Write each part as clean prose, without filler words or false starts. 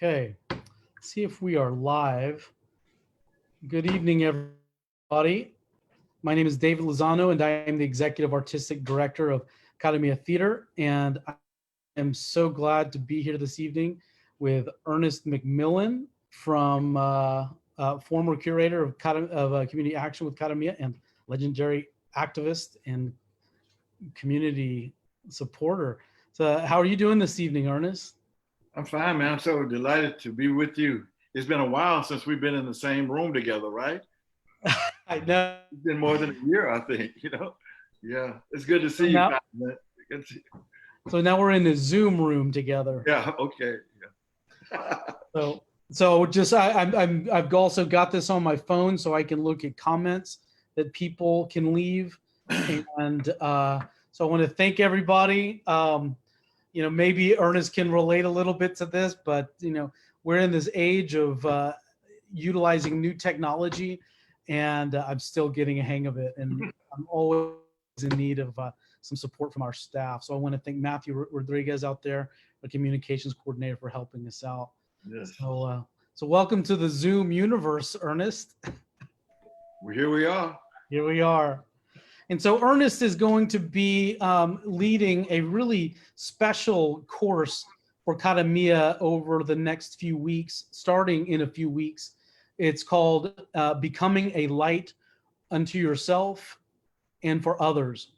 Okay, see if we are live. Good evening, everybody. My name is David Lozano, and I am the Executive Artistic Director of Academia Theater. And I am so glad to be here this evening with Ernest McMillan, from former curator of Community Action with Academia and legendary activist and community supporter. So, how are you doing this evening, Ernest? I'm fine, man. I'm so delighted to be with you. It's been a while since we've been in the same room together, right? I know. It's been more than a year, I think. Yeah, it's good to So see you, now, man. Good to see so now we're in the Zoom room together. Yeah, okay. Yeah. So just I've also got this on my phone so I can look at comments that people can leave, and so I want to thank everybody. Maybe Ernest can relate a little bit to this, but we're in this age of utilizing new technology, and I'm still getting a hang of it, and I'm always in need of some support from our staff. So I want to thank Matthew Rodriguez out there, the communications coordinator, for helping us out. Yes. So welcome to the Zoom universe, Ernest. Well, here we are. Here we are. And so Ernest is going to be leading a really special course for Academia over the next few weeks, starting in a few weeks. It's called Becoming a Light Unto Yourself and for Others.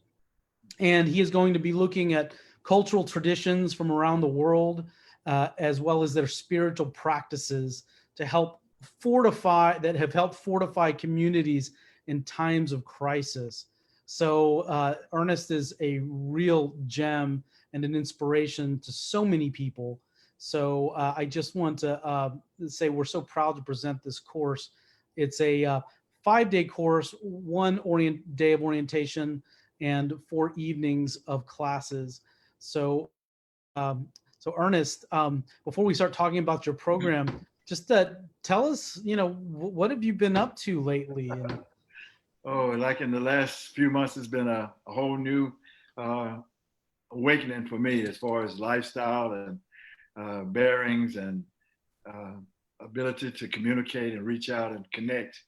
And he is going to be looking at cultural traditions from around the world, as well as their spiritual practices to help that have helped fortify communities in times of crisis. So Ernest is a real gem and an inspiration to so many people. So I just want to say we're so proud to present this course. It's a 5-day course, one day of orientation, and 4 evenings of classes. So Ernest, before we start talking about your program, just tell us, what have you been up to lately? Oh, like in the last few months, it's been a whole new awakening for me as far as lifestyle and bearings and ability to communicate and reach out and connect.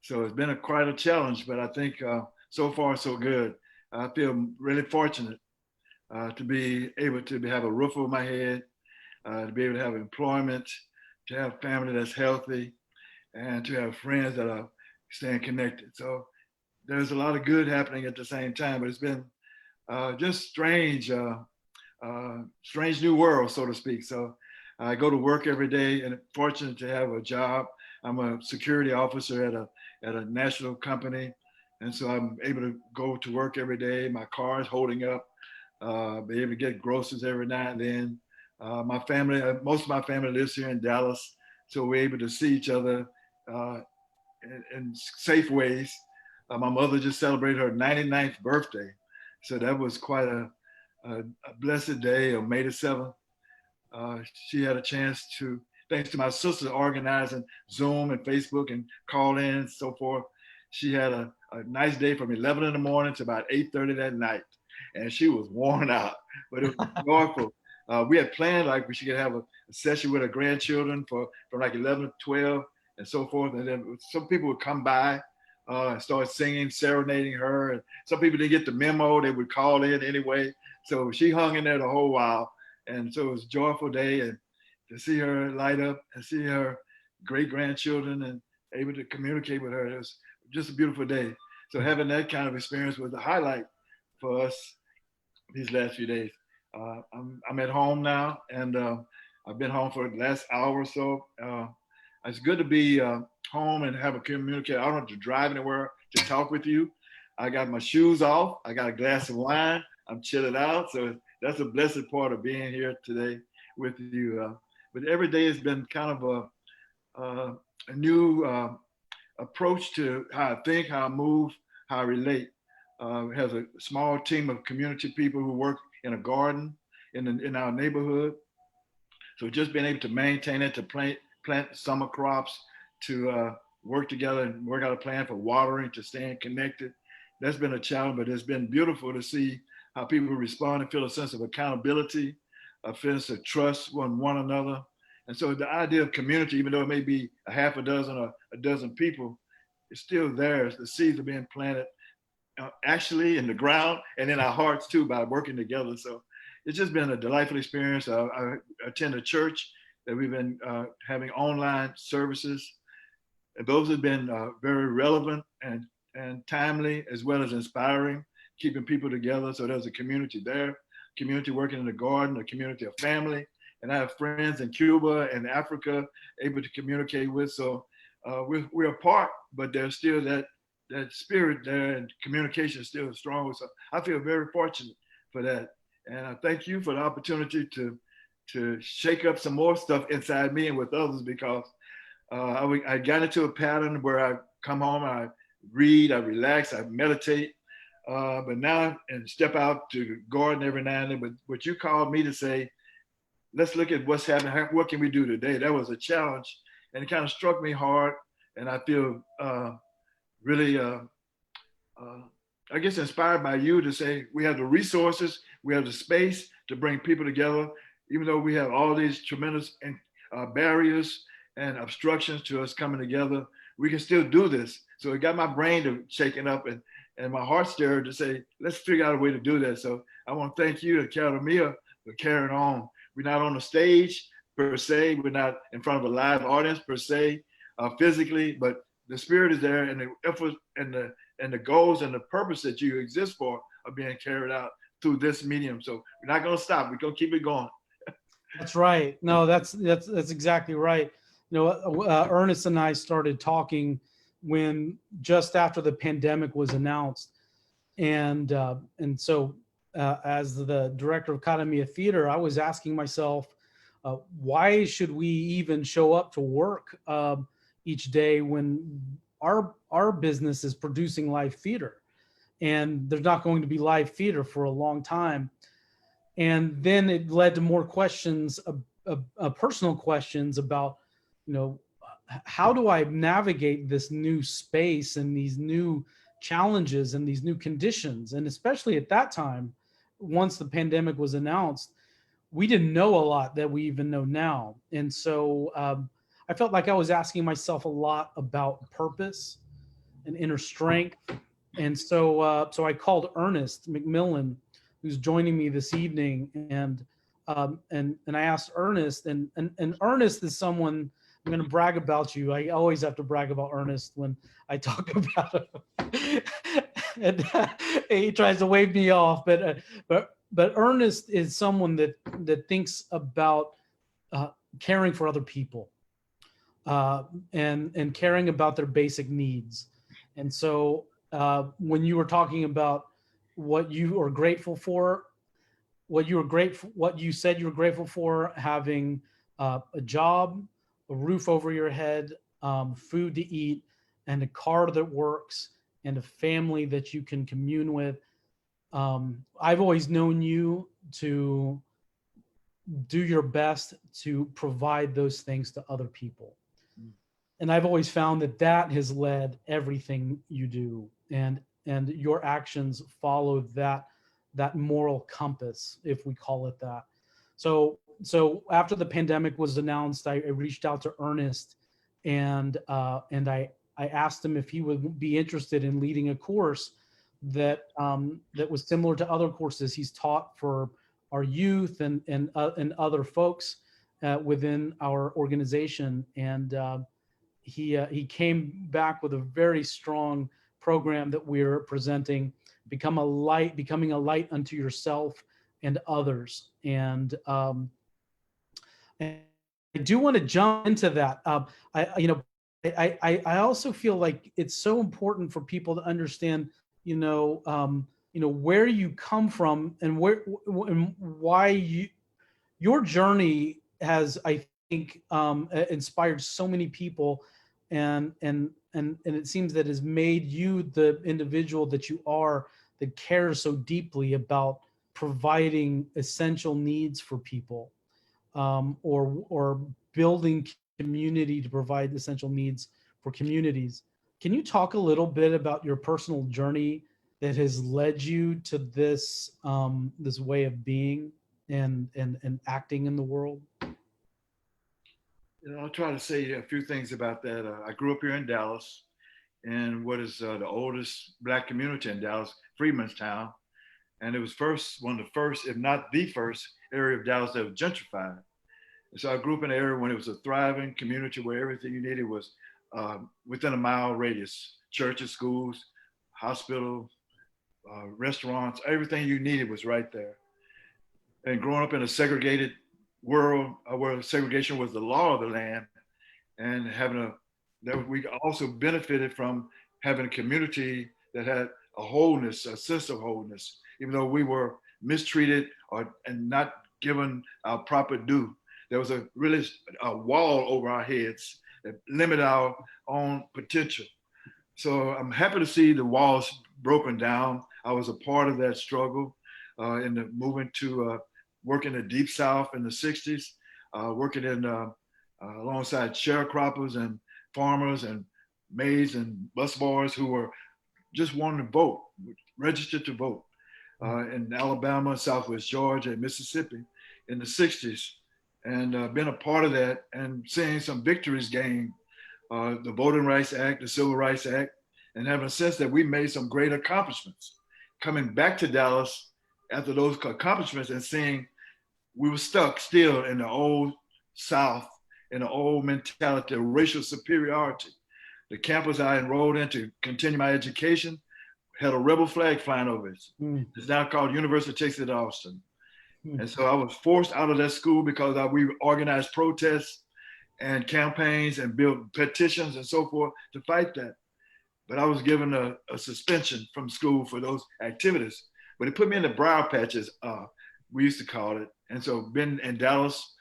So it's been quite a challenge, but I think so far so good. I feel really fortunate to be able to have a roof over my head, to be able to have employment, to have family that's healthy, and to have friends that are staying connected. So there's a lot of good happening at the same time, but it's been just strange new world, so to speak. So I go to work every day and fortunate to have a job. I'm a security officer at a national company. And so I'm able to go to work every day. My car is holding up, be able to get groceries every now and then. My family, most of my family lives here in Dallas. So we're able to see each other in safe ways. My mother just celebrated her 99th birthday. So that was quite a blessed day on May the 7th. She had a chance to, thanks to my sister organizing Zoom and Facebook and call in and so forth. She had a nice day from 11 in the morning to about 8:30 that night. And she was worn out, but it was joyful. We had planned like we should have a session with her grandchildren from like 11 to 12 and so forth. And then some people would come by and start singing, serenading her. And some people didn't get the memo, they would call in anyway. So she hung in there the whole while. And so it was a joyful day, and to see her light up and see her great grandchildren and able to communicate with her, it was just a beautiful day. So having that kind of experience was the highlight for us these last few days. I'm at home now, and I've been home for the last hour or so. It's good to be home and have a communication. I don't have to drive anywhere to talk with you. I got my shoes off. I got a glass of wine. I'm chilling out. So that's a blessed part of being here today with you. But every day has been kind of a new approach to how I think, how I move, how I relate. Has a small team of community people who work in a garden in our neighborhood. So just being able to maintain it, to plant summer crops, to work together and work out a plan for watering, to staying connected. That's been a challenge, but it's been beautiful to see how people respond and feel a sense of accountability, a sense of trust one another, And so the idea of community, even though it may be a half a dozen or a dozen people, it's still there. The seeds are being planted actually in the ground and in our hearts too by working together. So it's just been a delightful experience. I attend a church that we've been having online services. And those have been very relevant and timely, as well as inspiring, keeping people together. So there's a community there, community working in the garden, a community of family. And I have friends in Cuba and Africa able to communicate with. So we're apart, but there's still that spirit there, and communication is still strong. So I feel very fortunate for that. And I thank you for the opportunity to shake up some more stuff inside me and with others, because I got into a pattern where I come home, I read, I relax, I meditate, but now and step out to the garden every now and then. But what you called me to say, let's look at what's happening. What can we do today? That was a challenge, and it kind of struck me hard. And I feel really, I guess, inspired by you to say we have the resources, we have the space to bring people together, even though we have all these tremendous barriers and obstructions to us coming together. We can still do this. So it got my brain to shaking up and my heart stirred to say, let's figure out a way to do that. So I want to thank you, Cara for carrying on. We're not on the stage per se. We're not in front of a live audience per se, physically, but the spirit is there, and the effort and the goals and the purpose that you exist for are being carried out through this medium. So we're not going to stop. We're going to keep it going. That's right. No, that's exactly right. You know, Ernest and I started talking when just after the pandemic was announced, and so as the director of Cara Theater, I was asking myself, why should we even show up to work each day when our business is producing live theater, and there's not going to be live theater for a long time. And then it led to more questions, personal questions about, you know, how do I navigate this new space and these new challenges and these new conditions? And especially at that time, once the pandemic was announced, we didn't know a lot that we even know now. And so I felt like I was asking myself a lot about purpose and inner strength. And so I called Ernest McMillan, who's joining me this evening, and I asked Ernest, and Ernest is someone, I'm going to brag about you. I always have to brag about Ernest when I talk about him. And he tries to wave me off, but Ernest is someone that thinks about caring for other people, and caring about their basic needs. And so when you were talking about what you are grateful for, what you said you were grateful for, having a job, a roof over your head, food to eat, and a car that works, and a family that you can commune with. I've always known you to do your best to provide those things to other people. And I've always found that has led everything you do, and your actions follow that moral compass, if we call it that. So after the pandemic was announced, I reached out to Ernest, and I asked him if he would be interested in leading a course that was similar to other courses he's taught for our youth and other folks within our organization. And he came back with a very strong program that we're presenting, becoming a light unto yourself and others. And I do want to jump into that. I also feel like it's so important for people to understand, where you come from and why your journey has, I think, inspired so many people, and it seems that has made you the individual that you are, that cares so deeply about providing essential needs for people, or building community to provide essential needs for communities. Can you talk a little bit about your personal journey that has led you to this this way of being and acting in the world? I'll try to say a few things about that. I grew up here in Dallas, in what is the oldest Black community in Dallas, Freemanstown. And it was one of the first, if not the first, area of Dallas that was gentrified. And so I grew up in an area when it was a thriving community where everything you needed was within a mile radius: churches, schools, hospital, restaurants, everything you needed was right there. And growing up in a segregated world where segregation was the law of the land, and that we also benefited from having a community that had a wholeness, a sense of wholeness, even though we were mistreated and not given our proper due. There was really a wall over our heads that limited our own potential. So I'm happy to see the walls broken down. I was a part of that struggle in the movement to work in the Deep South in the 60s, working alongside sharecroppers and farmers and maids and busboys who were just wanting to vote, registered to vote in Alabama, Southwest Georgia, and Mississippi in the 60s. And been a part of that and seeing some victories gained, the Voting Rights Act, the Civil Rights Act, and having a sense that we made some great accomplishments. Coming back to Dallas after those accomplishments and seeing we were stuck still in the old South, in the old mentality of racial superiority. The campus I enrolled in to continue my education had a rebel flag flying over it. It's now called University of Texas at Austin. And so I was forced out of that school because we organized protests and campaigns and built petitions and so forth to fight that. But I was given a suspension from school for those activities. But it put me in the briar patches, we used to call it. And so been in Dallas,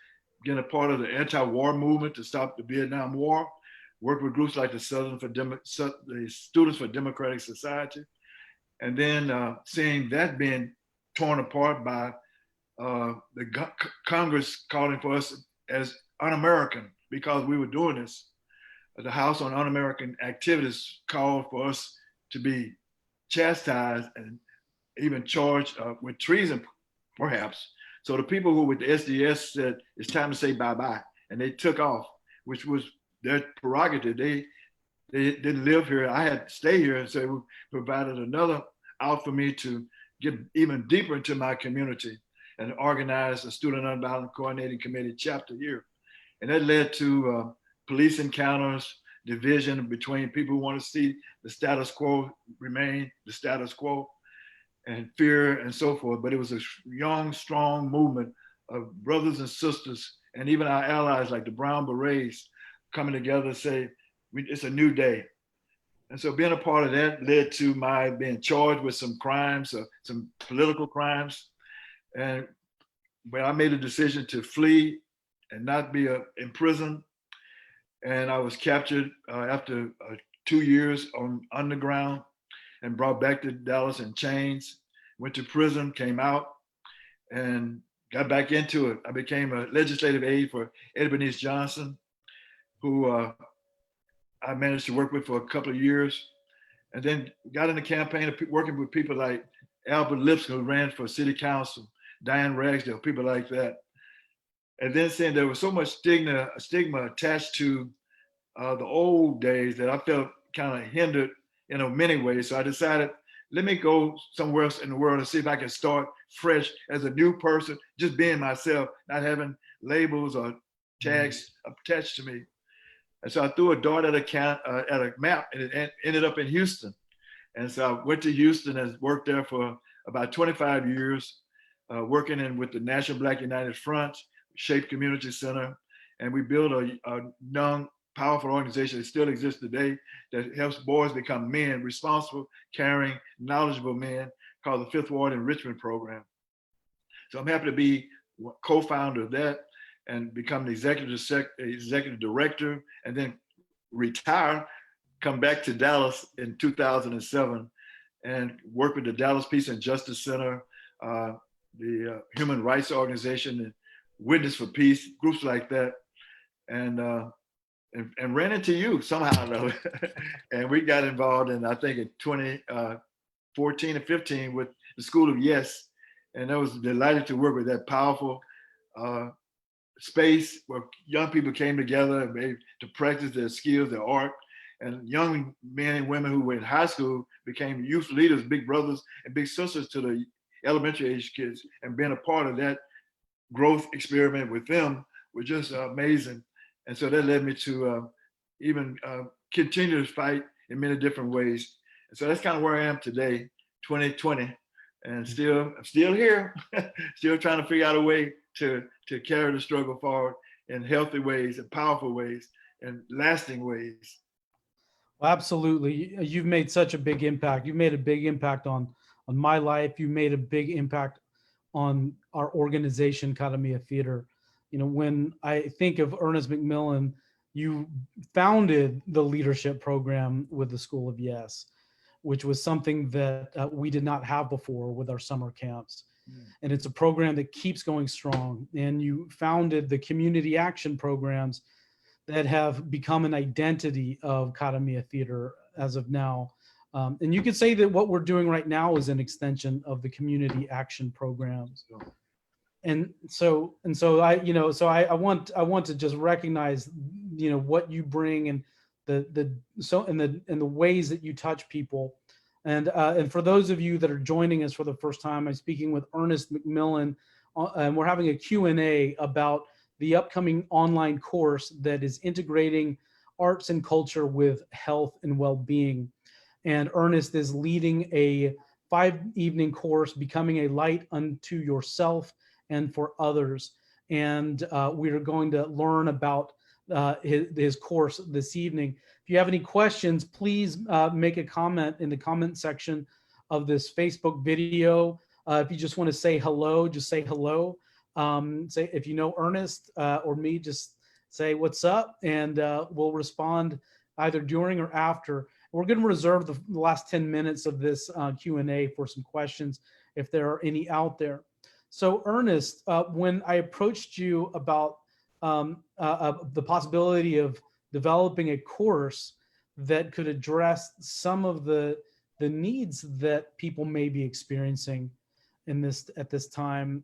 getting a part of the anti-war movement to stop the Vietnam War, worked with groups like the Students for Democratic Society, and then seeing that being torn apart by the Congress calling for us as un-American because we were doing this. The House on Un-American Activities called for us to be chastised and even charged with treason, perhaps. So the people who with the SDS said, it's time to say bye-bye. And they took off, which was their prerogative. They didn't live here. I had to stay here. And so we provided another out for me to get even deeper into my community and organize a Student Nonviolent Coordinating Committee chapter here. And that led to police encounters, division between people who want to see the status quo remain the status quo, and fear and so forth. But it was a young, strong movement of brothers and sisters, and even our allies like the Brown Berets coming together to say, it's a new day. And so being a part of that led to my being charged with some crimes, some political crimes. And when I made a decision to flee and not be in prison, and I was captured after 2 years on underground and brought back to Dallas in chains, went to prison, came out, and got back into it. I became a legislative aide for Ebenezer Johnson, who I managed to work with for a couple of years, and then got in the campaign of working with people like Albert Lipscomb, who ran for city council, Diane Ragsdale, people like that. And then saying there was so much stigma attached to the old days that I felt kind of hindered in many ways. So I decided, let me go somewhere else in the world and see if I can start fresh as a new person, just being myself, not having labels or tags attached to me. And so I threw a dart at a map, and it ended up in Houston. And so I went to Houston and worked there for about 25 years, working with the National Black United Front, Shape Community Center. And we built a young, powerful organization that still exists today that helps boys become men, responsible, caring, knowledgeable men, called the Fifth Ward Enrichment Program. So I'm happy to be co-founder of that and become the executive director, and then retire, come back to Dallas in 2007 and work with the Dallas Peace and Justice Center, the Human Rights Organization, and Witness for Peace, groups like that, and ran into you somehow though. And we got involved in, I think in 2014 and 15 with the School of Yes. And I was delighted to work with that powerful space where young people came together and made, to practice their skills, their art. And young men and women who were in high school became youth leaders, big brothers and big sisters to the elementary age kids. And being a part of that growth experiment with them was just amazing. And so that led me to even continue to fight in many different ways. And so that's kind of where I am today, 2020, and I'm still here, still trying to figure out a way to carry the struggle forward in healthy ways and powerful ways and lasting ways. Well, absolutely. You've made such a big impact. You've made a big impact on my life. You made a big impact on our organization, Academia Theater. You know, when I think of Ernest McMillan, you founded the leadership program with the School of Yes, which was something that we did not have before with our summer camps. And it's a program that keeps going strong. And you founded the community action programs that have become an identity of Academia Theater as of now. And you could say that what we're doing right now is an extension of the community action programs. And so I want to just recognize, you know, what you bring and the ways that you touch people. And for those of you that are joining us for the first time, I'm speaking with Ernest McMillan, and we're having a Q&A about the upcoming online course that is integrating arts and culture with health and well-being. And Ernest is leading a 5-evening course, Becoming a Light Unto Yourself and for Others. And we are going to learn about his course this evening. If you have any questions, please make a comment in the comment section of this Facebook video. If you just want to say hello, just say hello. Say if you know Ernest or me, just say what's up, and we'll respond either during or after. We're going to reserve the last 10 minutes of this Q&A for some questions if there are any out there. So Ernest, when I approached you about the possibility of developing a course that could address some of the needs that people may be experiencing at this time,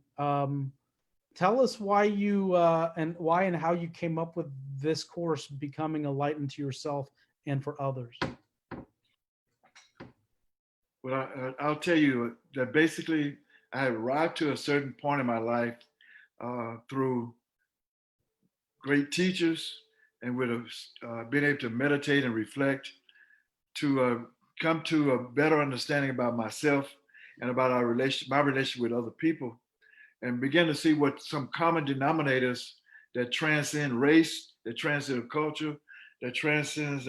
tell us why you and how you came up with this course, Becoming a Light Unto Yourself and for Others. Well, I'll tell you that basically I arrived to a certain point in my life through great teachers and with being able to meditate and reflect to come to a better understanding about myself and about my relationship with other people, and begin to see what some common denominators that transcend race, that transcend culture, that transcends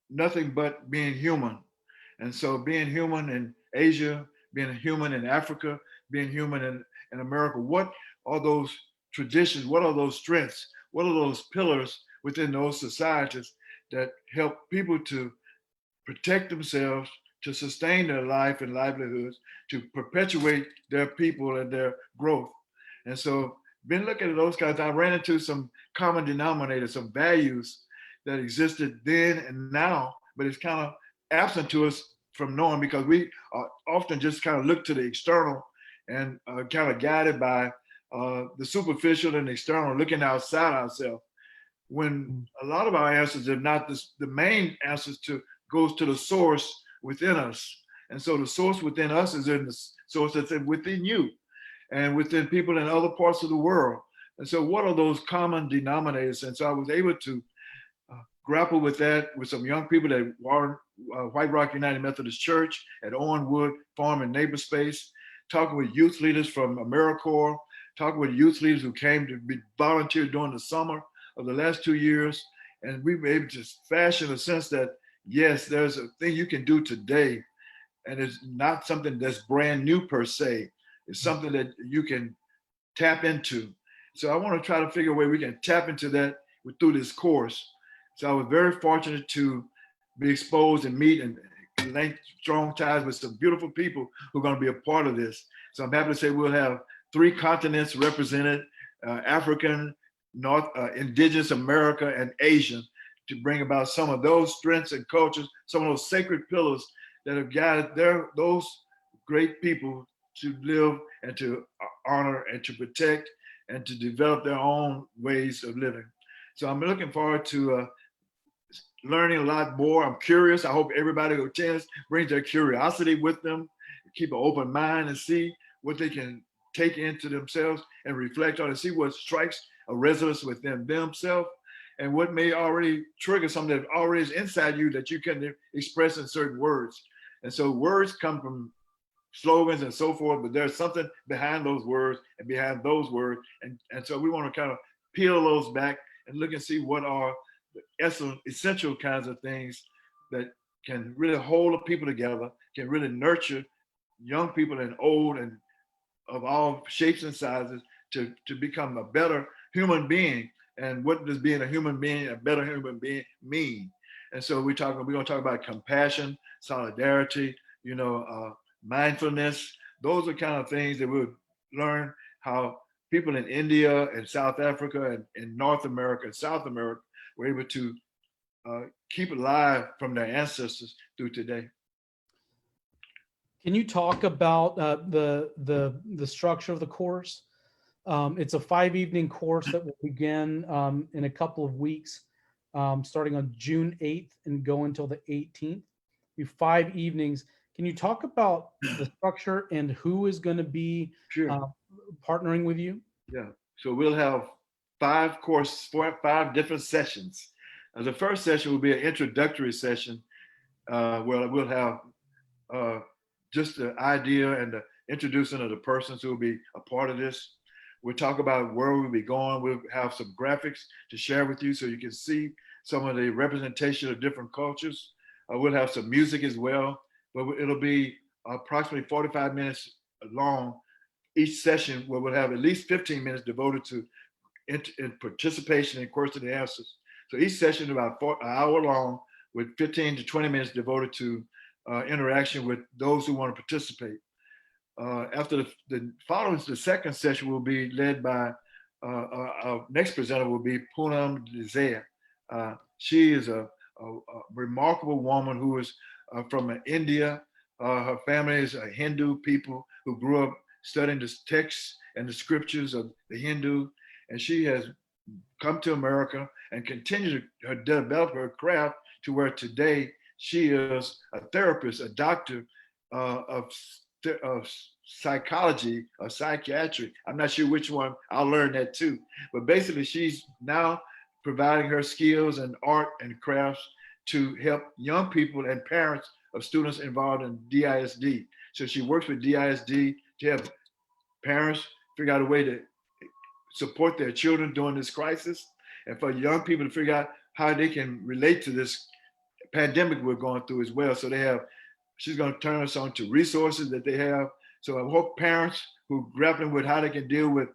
nothing but being human. And so being human in Asia, being human in Africa, being human in America, what are those traditions? What are those strengths? What are those pillars within those societies that help people to protect themselves, to sustain their life and livelihoods, to perpetuate their people and their growth? And so been looking at those guys, I ran into some common denominators, some values that existed then and now, but it's kind of absent to us from knowing, because we often just kind of look to the external and kind of guided by the superficial and external, looking outside ourselves, when a lot of our answers are not the main answers goes to the source within us. And so the source within us is in the source that's within you and within people in other parts of the world. And so what are those common denominators? And so I was able to grapple with that with some young people that were White Rock United Methodist Church at Owenwood Farm and Neighbor Space, talking with youth leaders from AmeriCorps, talking with youth leaders who came to be volunteered during the summer of the last 2 years. And we were able to fashion a sense that, yes, there's a thing you can do today, and it's not something that's brand new per se. It's something that you can tap into. So I want to try to figure a way we can tap into that through this course. So I was very fortunate to be exposed and meet and link strong ties with some beautiful people who are going to be a part of this. So I'm happy to say we'll have 3 continents represented, African, Indigenous America, and Asian, to bring about some of those strengths and cultures, some of those sacred pillars that have guided those great people to live and to honor and to protect and to develop their own ways of living. So I'm looking forward to learning a lot more. I'm curious. I hope everybody who attends brings their curiosity with them, keep an open mind and see what they can take into themselves and reflect on and see what strikes a resonance within themselves and what may already trigger something that already is inside you that you can express in certain words. And so words come from slogans and so forth, but there's something behind those words and behind those words. And so we want to kind of peel those back and look and see what are the essential kinds of things that can really hold the people together, can really nurture young people and old and of all shapes and sizes to become a better human being. And what does being a human being, a better human being mean? And so we're going to talk about compassion, solidarity, mindfulness. Those are kind of things that we'll learn how people in India and South Africa and in North America and South America were able to keep alive from their ancestors through today. Can you talk about the structure of the course? It's a 5-evening course that will begin in a couple of weeks, starting on June 8th and go until the 18th. Be 5 evenings. Can you talk about the structure and who is going to be partnering with you? Yeah. So we'll have 5 different sessions. The first session will be an introductory session where we'll have just the idea and the introducing of the persons who will be a part of this. We'll talk about where we'll be going. We'll have some graphics to share with you so you can see some of the representation of different cultures. We'll have some music as well, but it'll be approximately 45 minutes long each session, where we'll have at least 15 minutes devoted to in participation in questions and answers. So each session is about an hour long with 15 to 20 minutes devoted to interaction with those who want to participate. After the second session will be led by our next presenter will be Poonam Desai. She is a remarkable woman who is from India. Her family is a Hindu people who grew up studying the texts and the scriptures of the Hindu, and she has come to America and continued to develop her craft to where today she is a therapist, a doctor of psychology or psychiatry. I'm not sure which one. I'll learn that too. But basically, she's now providing her skills and art and crafts to help young people and parents of students involved in DISD. So she works with DISD to help parents figure out a way to support their children during this crisis, and for young people to figure out how they can relate to this pandemic we're going through as well. So she's going to turn us on to resources that they have. So I hope parents who grappling with how they can deal with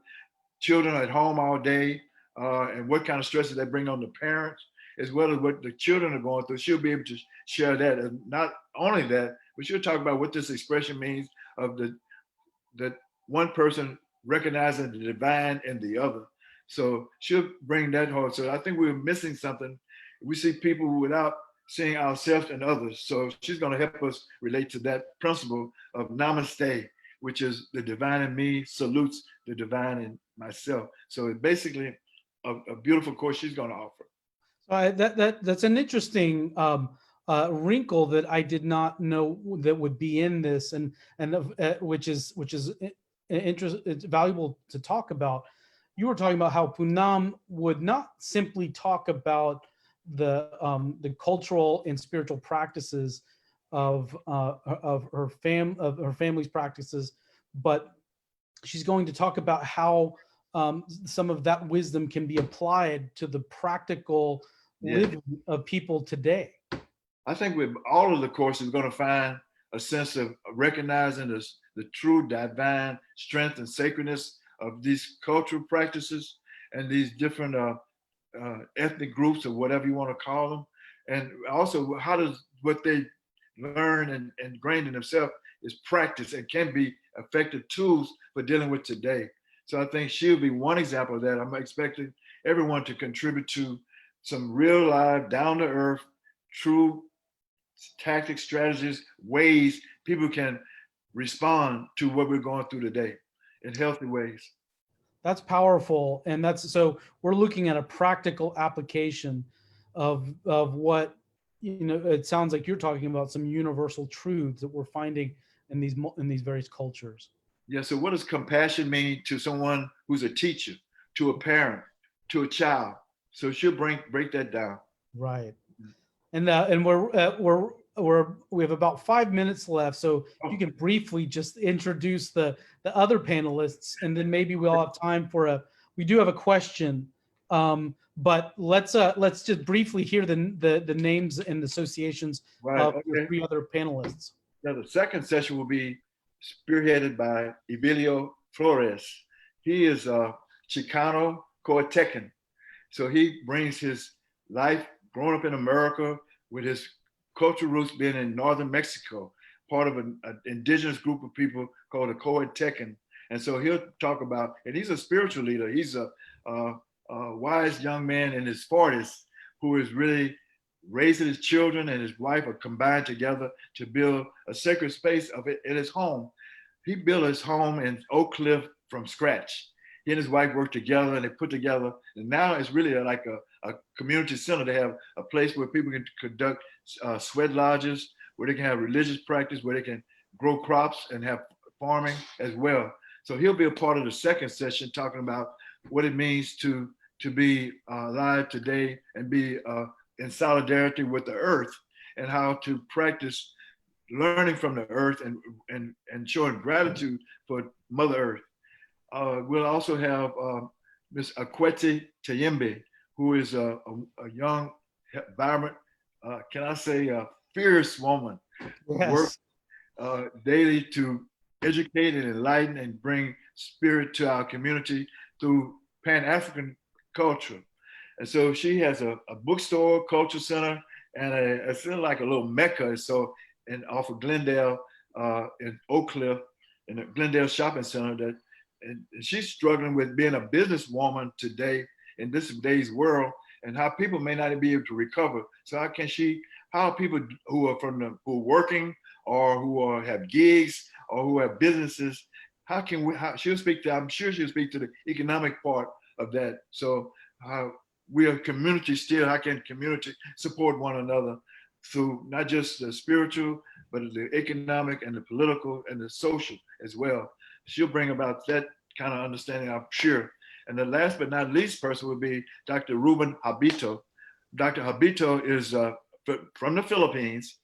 children at home all day and what kind of stresses they bring on the parents, as well as what the children are going through, she'll be able to share that. And not only that, but she'll talk about what this expression means of that one person recognizing the divine in the other. So she'll bring that home. So I think we're missing something. We see people without seeing ourselves and others. So she's going to help us relate to that principle of namaste, which is the divine in me salutes the divine in myself. So it's basically a beautiful course she's going to offer. That's an interesting wrinkle that I did not know that would be in this, and which is it's valuable to talk about. You were talking about how Poonam would not simply talk about the cultural and spiritual practices of her family's practices, but she's going to talk about how some of that wisdom can be applied to the practical living of people today. I think with all of the courses, we're going to find a sense of recognizing the true divine strength and sacredness of these cultural practices and these different ethnic groups or whatever you want to call them. And also, how does what they learn and ingrained in themselves is practice and can be effective tools for dealing with today. So I think she'll be one example of that. I'm expecting everyone to contribute to some real life, down to earth, true tactics, strategies, ways people can respond to what we're going through today in healthy ways. That's powerful. And so we're looking at a practical application of what, it sounds like you're talking about some universal truths that we're finding in these various cultures. Yeah. So what does compassion mean to someone who's a teacher, to a parent, to a child? So she'll break that down. Right. And we have about 5 minutes left. So if you can briefly just introduce the other panelists, and then maybe we'll have time for we do have a question. But let's just briefly hear the names and associations of the 3 other panelists. Now the second session will be spearheaded by Emilio Flores. He is a Chicano Coatecan. So he brings his life growing up in America with his cultural roots being in northern Mexico, part of an indigenous group of people called the Coatecan. And so he'll talk about, and he's a spiritual leader. He's a wise young man in his 40s who is really raising his children, and his wife are combined together to build a sacred space of it in his home. He built his home in Oak Cliff from scratch. He and his wife worked together, and they put together, and now it's really like a community center. They have a place where people can conduct sweat lodges, where they can have religious practice, where they can grow crops and have farming as well. So he'll be a part of the second session, talking about what it means to be alive today and be in solidarity with the earth, and how to practice learning from the earth and showing gratitude for Mother Earth. We'll also have Ms. Akwete Tayembe, who is a young, vibrant, can I say, a fierce woman. Yes. Work daily to educate and enlighten and bring spirit to our community through Pan-African culture. And so she has a bookstore, culture center, and it's like a little mecca. So off of Glendale in Oak Cliff, in the Glendale Shopping Center, and she's struggling with being a businesswoman today in this day's world, and how people may not be able to recover. So how people who are who are working, or who have gigs, or who have businesses, how she'll speak to, I'm sure she'll speak to the economic part of that. So we are community still. How can community support one another through not just the spiritual, but the economic and the political and the social as well? She'll bring about that kind of understanding, I'm sure. And the last but not least person would be Dr. Ruben Habito. Dr. Habito is from the Philippines.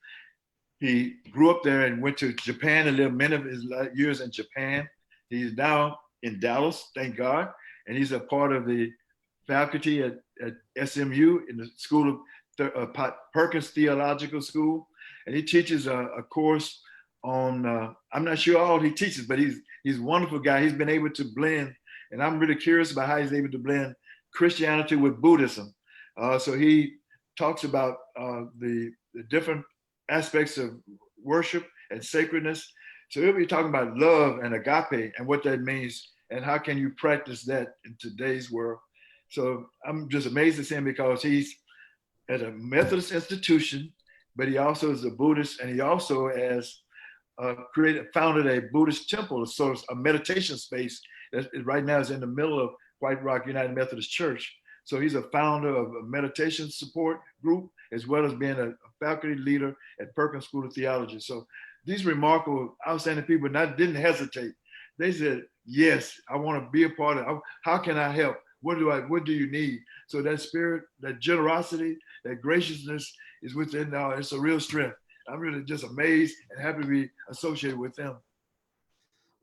He grew up there and went to Japan and lived many of his years in Japan. He's now in Dallas, thank God. And he's a part of the faculty at SMU in the School of Perkins Theological School. And he teaches a course on, I'm not sure all he teaches, but he's a wonderful guy. He's been able to blend, and I'm really curious about how he's able to blend Christianity with Buddhism. So he talks about the different aspects of worship and sacredness. So he'll be talking about love and agape and what that means, and how can you practice that in today's world. So I'm just amazed to see him, because he's at a Methodist institution, but he also is a Buddhist, and he also has founded a Buddhist temple, so it's a meditation space that right now is in the middle of White Rock United Methodist Church. So he's a founder of a meditation support group, as well as being a faculty leader at Perkins School of Theology. So these remarkable, outstanding people didn't hesitate. They said, yes, I want to be a part of it. How can I help? What do you need? So that spirit, that generosity, that graciousness is within now. It's a real strength. I'm really just amazed and happy to be associated with them.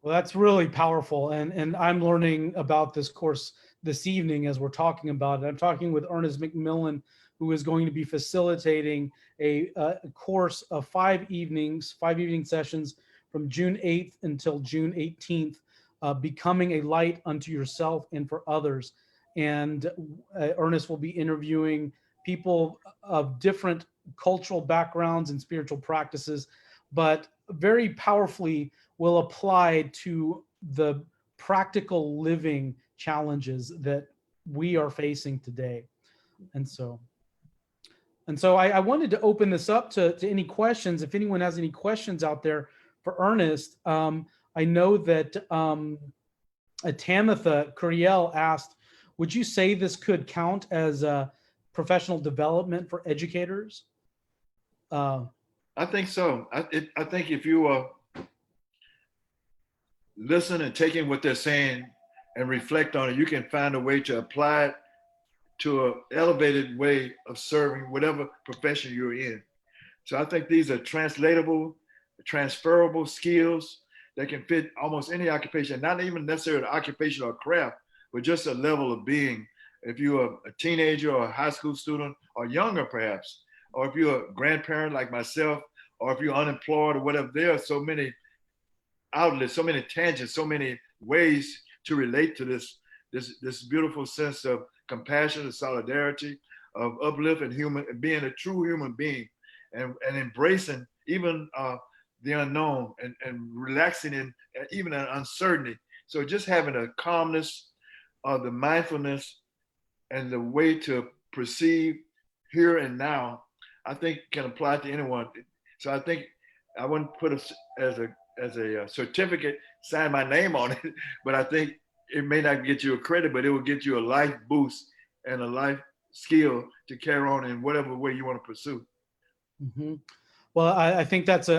Well, that's really powerful. And I'm learning about this course this evening as we're talking about it. I'm talking with Ernest McMillan, who is going to be facilitating a course of 5 evening sessions from June 8th until June 18th, becoming a light unto yourself and for others. And Ernest will be interviewing people of different cultural backgrounds and spiritual practices, but very powerfully will apply to the practical living challenges that we are facing today. And so I wanted to open this up to any questions. If anyone has any questions out there for Ernest, I know that Tamitha Curiel asked, would you say this could count as professional development for educators? I think so. I think if you listen and take in what they're saying and reflect on it, you can find a way to apply it to an elevated way of serving whatever profession you're in. So I think these are translatable, transferable skills that can fit almost any occupation, not even necessarily an occupation or craft, but just a level of being. If you're a teenager or a high school student or younger perhaps, or if you're a grandparent like myself, or if you're unemployed or whatever, there are so many outlets, so many tangents, so many ways to relate to this beautiful sense of compassion and solidarity, of uplifting human, being a true human being, and embracing even the unknown, and relaxing in even an uncertainty. So just having a calmness, the mindfulness, and the way to perceive here and now, I think can apply to anyone. So I think I wouldn't put it as a certificate, sign my name on it, but I think it may not get you a credit, but it will get you a life boost and a life skill to carry on in whatever way you want to pursue. Mm-hmm. Well, I think it's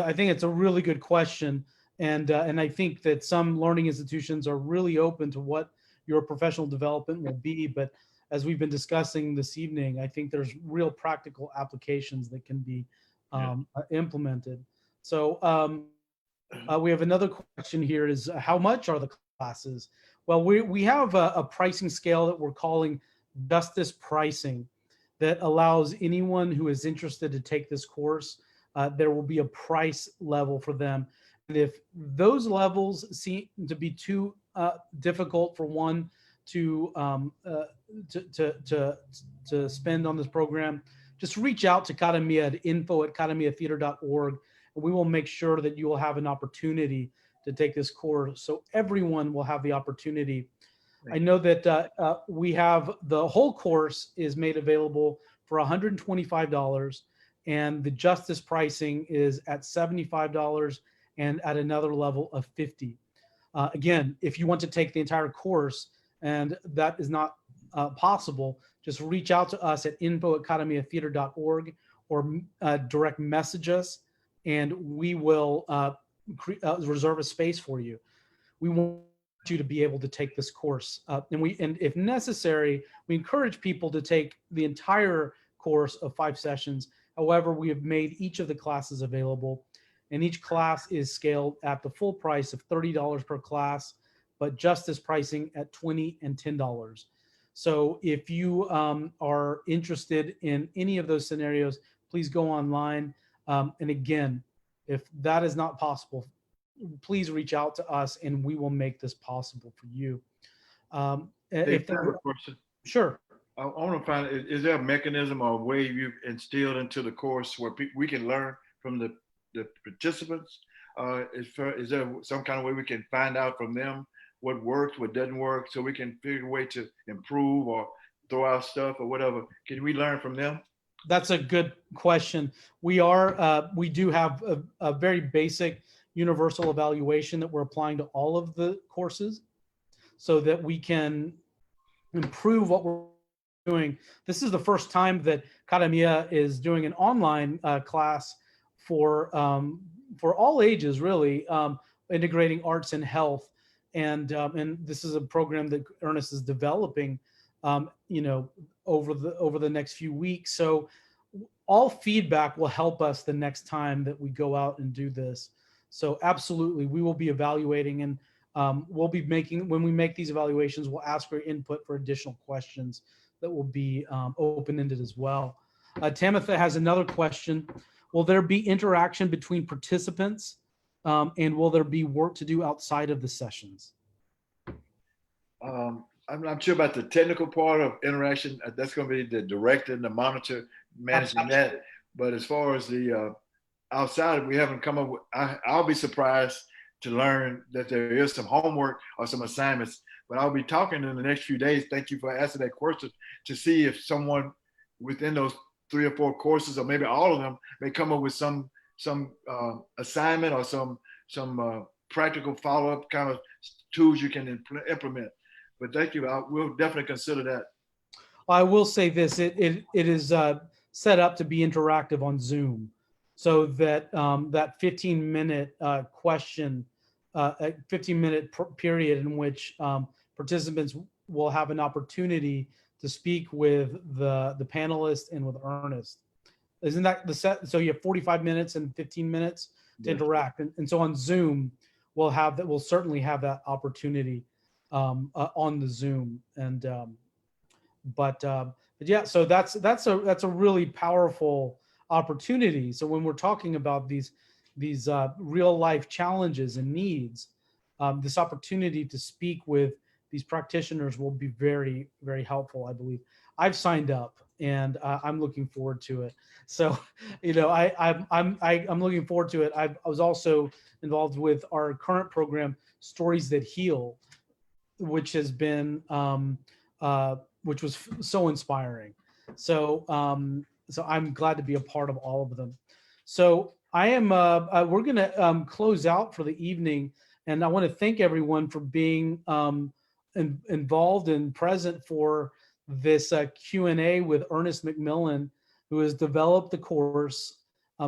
a really good question, and I think that some learning institutions are really open to what your professional development will be. But as we've been discussing this evening, I think there's real practical applications that can be implemented. So we have another question here: is how much are the classes? Well, we have a pricing scale that we're calling justice pricing, that allows anyone who is interested to take this course. There will be a price level for them. And if those levels seem to be too difficult for one to spend on this program, just reach out to Academia at info@academiatheater.org, and we will make sure that you will have an opportunity to take this course. So everyone will have the opportunity. I know that we have the whole course is made available for $125, and the justice pricing is at $75 and at another level of $50. Again, if you want to take the entire course and that is not possible, just reach out to us at info@academiatheater.org or direct message us, and we will reserve a space for you. We want you to be able to take this course, and if necessary, we encourage people to take the entire course of 5 sessions. However, we have made each of the classes available, and each class is scaled at the full price of $30 per class, but justice pricing at $20 and $10. So if you are interested in any of those scenarios, please go online. And again, if that is not possible, please reach out to us and we will make this possible for you. If I have a question. Sure. I want to find, is there a mechanism or a way you've instilled into the course where we can learn from the participants? Is there some kind of way we can find out from them what works, what doesn't work, so we can figure a way to improve or throw out stuff or whatever? Can we learn from them? That's a good question. We do have a very basic universal evaluation that we're applying to all of the courses so that we can improve what we're doing. This is the first time that Academia is doing an online class for all ages, really, integrating arts and health. And this is a program that Ernest is developing, over the next few weeks. So all feedback will help us the next time that we go out and do this. So absolutely, we will be evaluating, and we'll be making, when we make these evaluations, we'll ask for input for additional questions that will be open-ended as well. Tamitha has another question. Will there be interaction between participants, and will there be work to do outside of the sessions? I'm not sure about the technical part of interaction. That's going to be the director and the monitor managing that. But as far as the outside, we haven't come up with, I'll be surprised to learn that there is some homework or some assignments, but I'll be talking in the next few days. Thank you for asking that question, to see if someone within those 3 or 4 courses, or maybe all of them, may come up with some assignment or some practical follow-up kind of tools you can implement. But thank you. We'll definitely consider that. I will say this: it is set up to be interactive on Zoom, so that that 15-minute question, 15-minute period in which participants will have an opportunity to speak with the panelists and with Ernest. Isn't that the set? So you have 45 minutes and 15 minutes to interact, and so on Zoom we'll have that. We'll certainly have that opportunity on the Zoom, and but yeah, so that's a really powerful opportunity. So when we're talking about these real life challenges and needs, this opportunity to speak with these practitioners will be very, very helpful, I believe. I've signed up, and I'm looking forward to it. So, you know, I'm looking forward to it. I was also involved with our current program, Stories That Heal, which has been which was so inspiring. So so I'm glad to be a part of all of them. So I am we're going to close out for the evening, and I want to thank everyone for being involved and present for this Q&A with Ernest McMillan, who has developed the course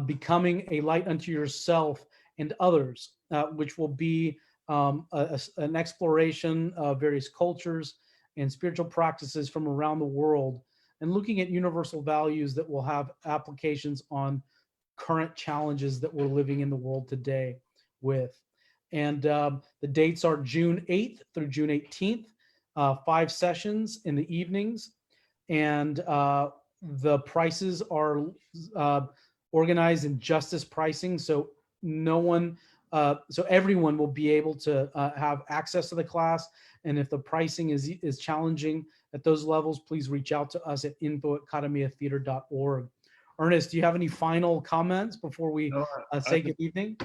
Becoming a Light Unto Yourself and Others, which will be an exploration of various cultures and spiritual practices from around the world, and looking at universal values that will have applications on current challenges that we're living in the world today with. And the dates are June 8th through June 18th, 5 sessions in the evenings. And the prices are organized in justice pricing. So so everyone will be able to have access to the class. And if the pricing is challenging at those levels, please reach out to us at info@kadamiatheater.org. Ernest, do you have any final comments before we say good evening?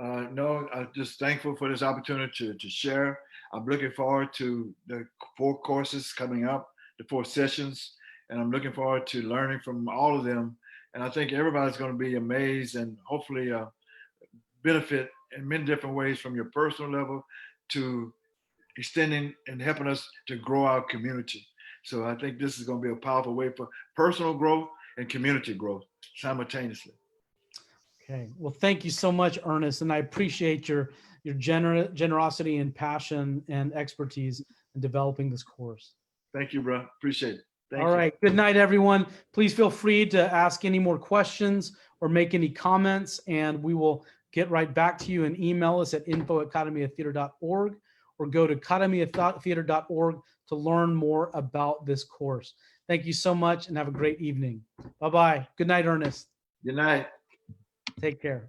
No, I'm just thankful for this opportunity to share. I'm looking forward to the 4 courses coming up, the 4 sessions, and I'm looking forward to learning from all of them. And I think everybody's going to be amazed and hopefully benefit in many different ways, from your personal level to extending and helping us to grow our community. So I think this is going to be a powerful way for personal growth and community growth simultaneously. Okay, well, thank you so much, Ernest, and I appreciate your generosity and passion and expertise in developing this course. Thank you, bro. Appreciate it. Thank you. All right, good night, everyone. Please feel free to ask any more questions or make any comments, and we will get right back to you, and email us at info@kadamiatheater.org, or go to kadamiatheater.org to learn more about this course. Thank you so much, and have a great evening. Bye-bye. Good night, Ernest. Good night. Take care.